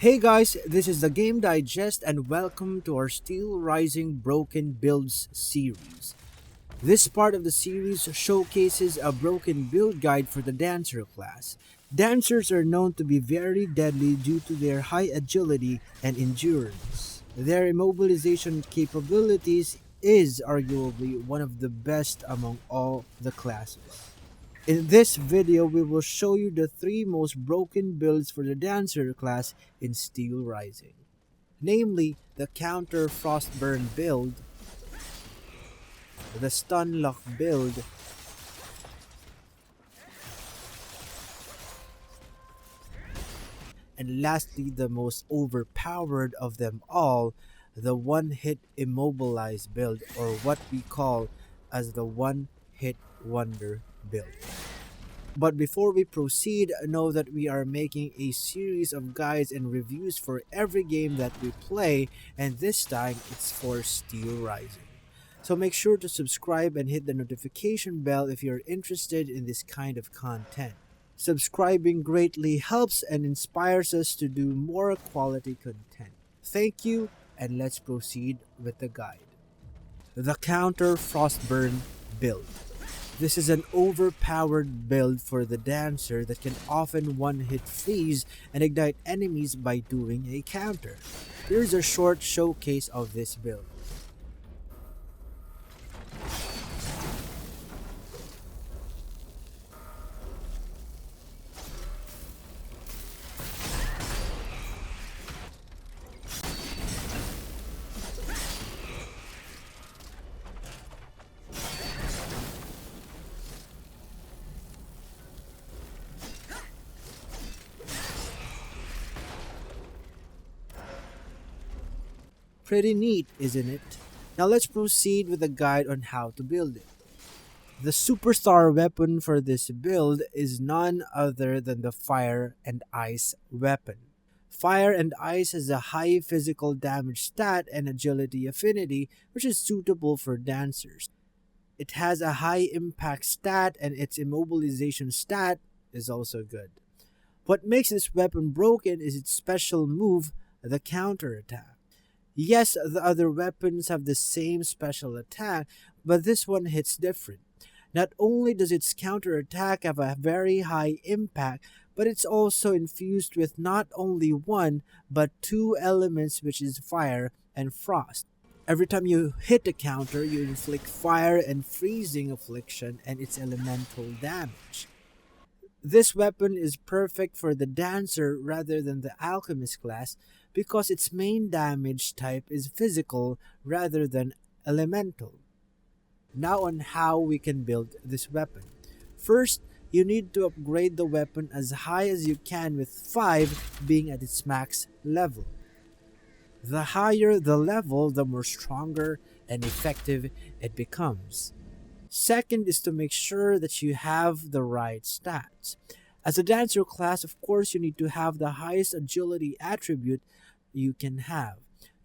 Hey guys, this is the Game Digest and welcome to our Steelrising Broken Builds series. This part of the series showcases a broken build guide for the Dancer class. Dancers are known to be very deadly due to their high agility and endurance. Their immobilization capabilities is arguably one of the best among all the classes. In this video, we will show you the 3 most broken builds for the Dancer class in Steelrising. Namely, the Counter Frostburn build, the Stun Lock build, and lastly the most overpowered of them all, the one-hit immobilize build, or what we call as the one-hit wonder build. But before we proceed, know that we are making a series of guides and reviews for every game that we play, and this time it's for Steelrising. So make sure to subscribe and hit the notification bell if you're interested in this kind of content. Subscribing greatly helps and inspires us to do more quality content. Thank you, and let's proceed with the guide. The Counter Frostburn build. This is an overpowered build for the Dancer that can often one-hit freeze and ignite enemies by doing a counter. Here's a short showcase of this build. Pretty neat, isn't it? Now let's proceed with a guide on how to build it. The superstar weapon for this build is none other than the Fire and Ice weapon. Fire and Ice has a high physical damage stat and agility affinity, which is suitable for dancers. It has a high impact stat and its immobilization stat is also good. What makes this weapon broken is its special move, the counter attack. Yes, the other weapons have the same special attack, but this one hits different. Not only does its counter attack have a very high impact, but it's also infused with not only one, but 2 elements, which is fire and frost. Every time you hit a counter, you inflict fire and freezing affliction and its elemental damage. This weapon is perfect for the Dancer rather than the Alchemist class because its main damage type is physical rather than elemental. Now on how we can build this weapon. First, you need to upgrade the weapon as high as you can with 5 being at its max level. The higher the level, the more stronger and effective it becomes. Second is to make sure that you have the right stats. As a Dancer class, of course, you need to have the highest agility attribute you can have.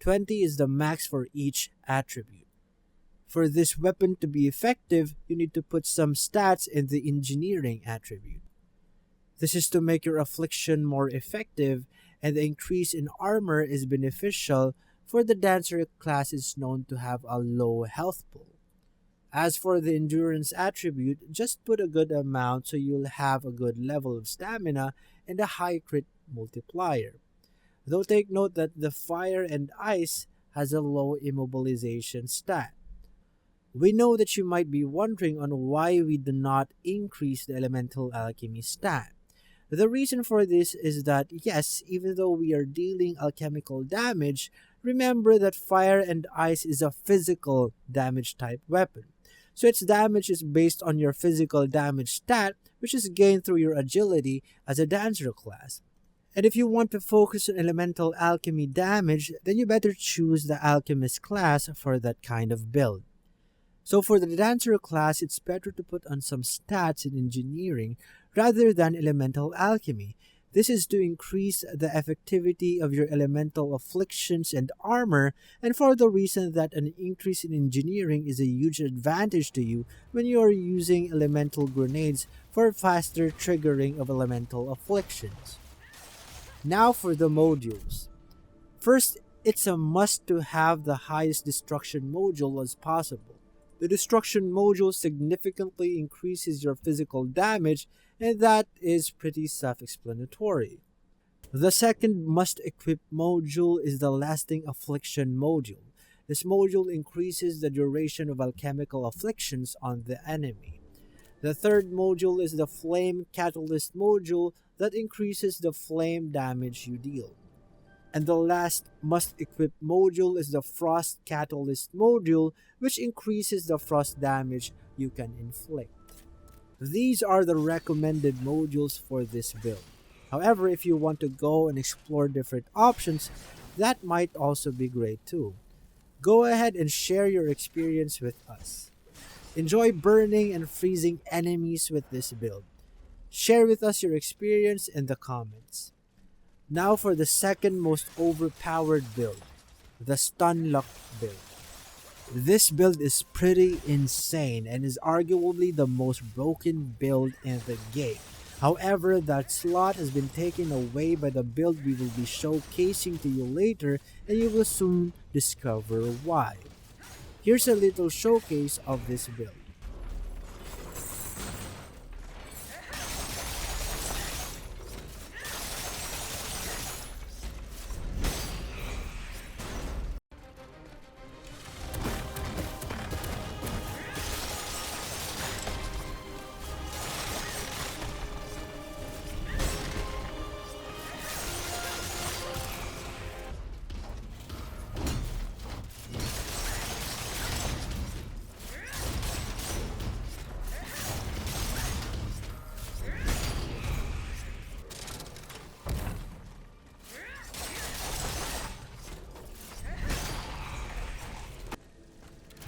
20 is the max for each attribute. For this weapon to be effective, you need to put some stats in the engineering attribute. This is to make your affliction more effective, and the increase in armor is beneficial for the Dancer class is known to have a low health pool. As for the endurance attribute, just put a good amount so you'll have a good level of stamina and a high crit multiplier. Though take note that the Fire and Ice has a low immobilization stat. We know that you might be wondering on why we do not increase the elemental alchemy stat. The reason for this is that yes, even though we are dealing alchemical damage, remember that Fire and Ice is a physical damage type weapon. So its damage is based on your physical damage stat, which is gained through your agility as a Dancer class. And if you want to focus on elemental alchemy damage, then you better choose the Alchemist class for that kind of build. So for the Dancer class, it's better to put on some stats in engineering rather than elemental alchemy. This is to increase the effectivity of your elemental afflictions and armor, and for the reason that an increase in engineering is a huge advantage to you when you are using elemental grenades for faster triggering of elemental afflictions. Now for the modules. First, it's a must to have the highest destruction module as possible. The destruction module significantly increases your physical damage, and that is pretty self-explanatory. The second must-equip module is the lasting affliction module. This module increases the duration of alchemical afflictions on the enemy. The third module is the flame catalyst module that increases the flame damage you deal. And the last must-equip module is the Frost Catalyst module, which increases the frost damage you can inflict. These are the recommended modules for this build. However, if you want to go and explore different options, that might also be great too. Go ahead and share your experience with us. Enjoy burning and freezing enemies with this build. Share with us your experience in the comments. Now for the second most overpowered build, the Stun Luck build. This build is pretty insane and is arguably the most broken build in the game. However, that slot has been taken away by the build we will be showcasing to you later, and you will soon discover why. Here's a little showcase of this build.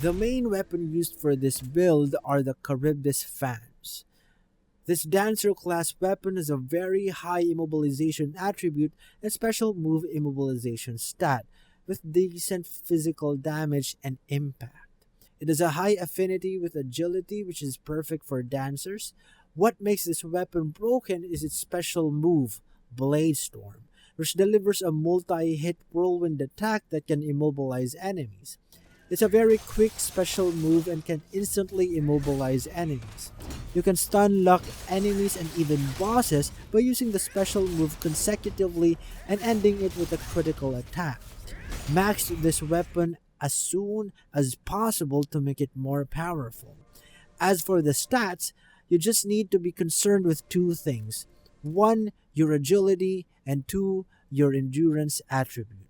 The main weapon used for this build are the Charybdis fans. This dancer class weapon has a very high immobilization attribute and special move immobilization stat with decent physical damage and impact. It has a high affinity with agility, which is perfect for dancers. What makes this weapon broken is its special move, Blade Storm, which delivers a multi-hit whirlwind attack that can immobilize enemies. It's a very quick special move and can instantly immobilize enemies. You can stun lock enemies and even bosses by using the special move consecutively and ending it with a critical attack. Max this weapon as soon as possible to make it more powerful. As for the stats, you just need to be concerned with two things. 1. Your agility, and 2. Your endurance attribute.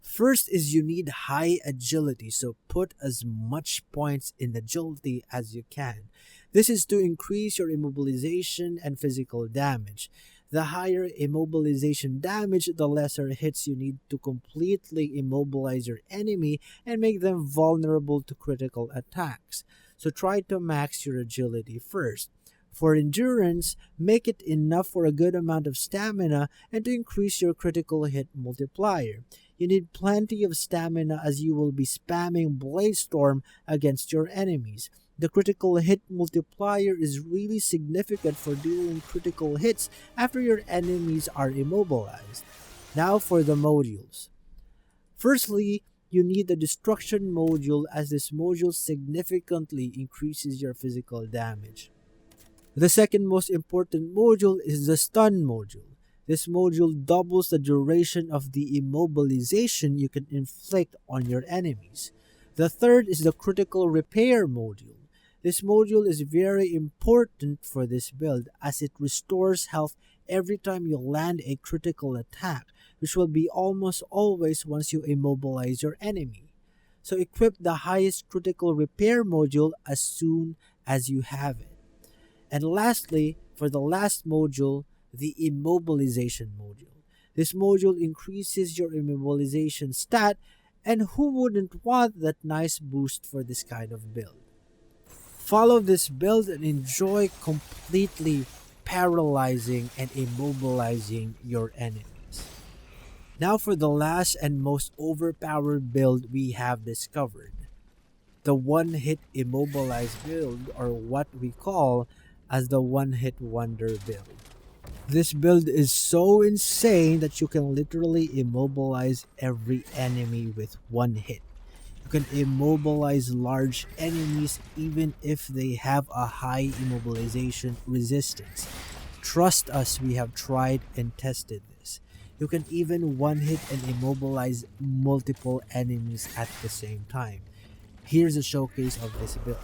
First is you need high agility, so put as much points in agility as you can. This is to increase your immobilization and physical damage. The higher immobilization damage, the lesser hits you need to completely immobilize your enemy and make them vulnerable to critical attacks. So try to max your agility first. For endurance, make it enough for a good amount of stamina and to increase your critical hit multiplier. You need plenty of stamina as you will be spamming Blade Storm against your enemies. The critical hit multiplier is really significant for dealing critical hits after your enemies are immobilized. Now for the modules. Firstly, you need the destruction module as this module significantly increases your physical damage. The second most important module is the stun module. This module doubles the duration of the immobilization you can inflict on your enemies. The third is the critical repair module. This module is very important for this build as it restores health every time you land a critical attack, which will be almost always once you immobilize your enemy. So equip the highest critical repair module as soon as you have it. And lastly, for the last module, the immobilization module. This module increases your immobilization stat, and who wouldn't want that nice boost for this kind of build? Follow this build and enjoy completely paralyzing and immobilizing your enemies. Now for the last and most overpowered build we have discovered. The one-hit immobilized build, or what we call as the one-hit wonder build. This build is so insane that you can literally immobilize every enemy with one hit. You can immobilize large enemies even if they have a high immobilization resistance. Trust us, we have tried and tested this. You can even one hit and immobilize multiple enemies at the same time. Here's a showcase of this build.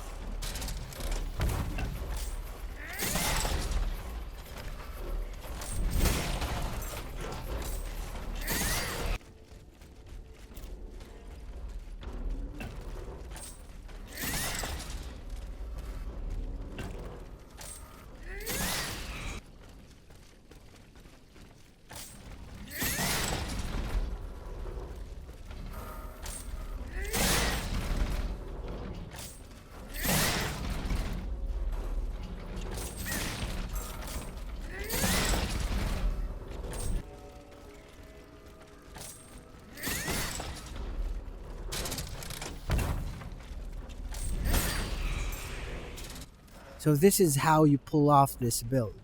So this is how you pull off this build.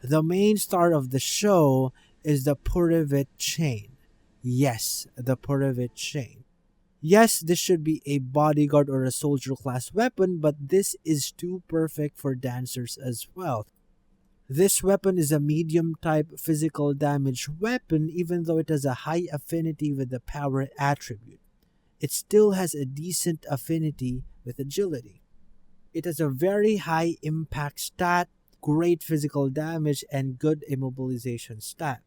The main star of the show is the Purivit chain. Yes, the Purivit chain. Yes, this should be a bodyguard or a soldier class weapon, but this is too perfect for dancers as well. This weapon is a medium type physical damage weapon even though it has a high affinity with the power attribute. It still has a decent affinity with agility. It has a very high impact stat, great physical damage, and good immobilization stat.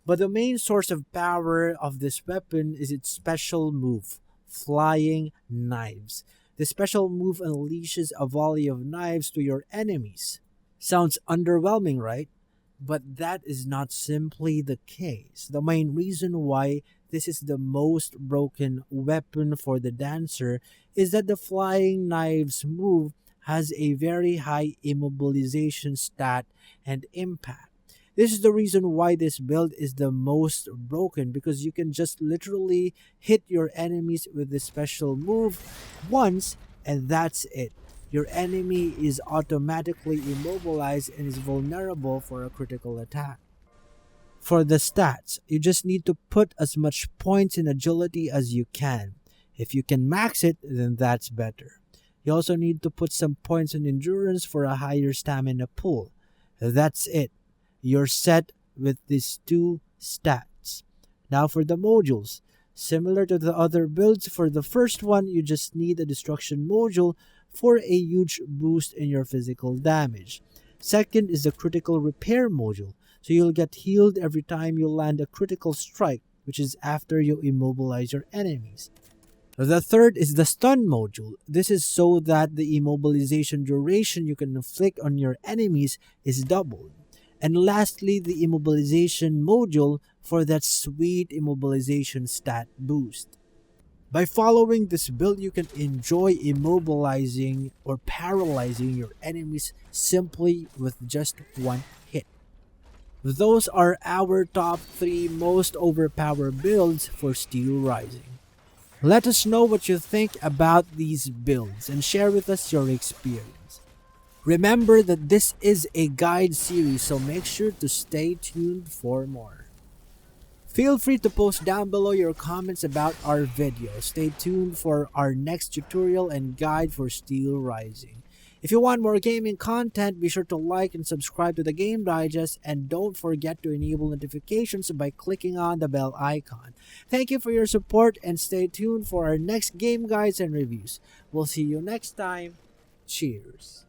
But the main source of power of this weapon is its special move, Flying Knives. The special move unleashes a volley of knives to your enemies. Sounds underwhelming, right? But that is not simply the case. The main reason why this is the most broken weapon for the dancer is that the Flying Knives move has a very high immobilization stat and impact. This is the reason why this build is the most broken, because you can just literally hit your enemies with this special move once and that's it. Your enemy is automatically immobilized and is vulnerable for a critical attack. For the stats, you just need to put as much points in agility as you can. If you can max it, then that's better. You also need to put some points in endurance for a higher stamina pool. That's it. You're set with these two stats. Now for the modules. Similar to the other builds, for the first one, you just need a destruction module for a huge boost in your physical damage. Second is the critical repair module, so you'll get healed every time you land a critical strike, which is after you immobilize your enemies. The third is the stun module. This is so that the immobilization duration you can inflict on your enemies is doubled. And lastly, the immobilization module for that sweet immobilization stat boost. By following this build, you can enjoy immobilizing or paralyzing your enemies simply with just one hit. Those are our top 3 most overpowered builds for Steelrising. Let us know what you think about these builds and share with us your experience. Remember that this is a guide series, so make sure to stay tuned for more. Feel free to post down below your comments about our video. Stay tuned for our next tutorial and guide for Steelrising. If you want more gaming content, be sure to like and subscribe to the Game Digest, and don't forget to enable notifications by clicking on the bell icon. Thank you for your support and stay tuned for our next game guides and reviews. We'll see you next time. Cheers.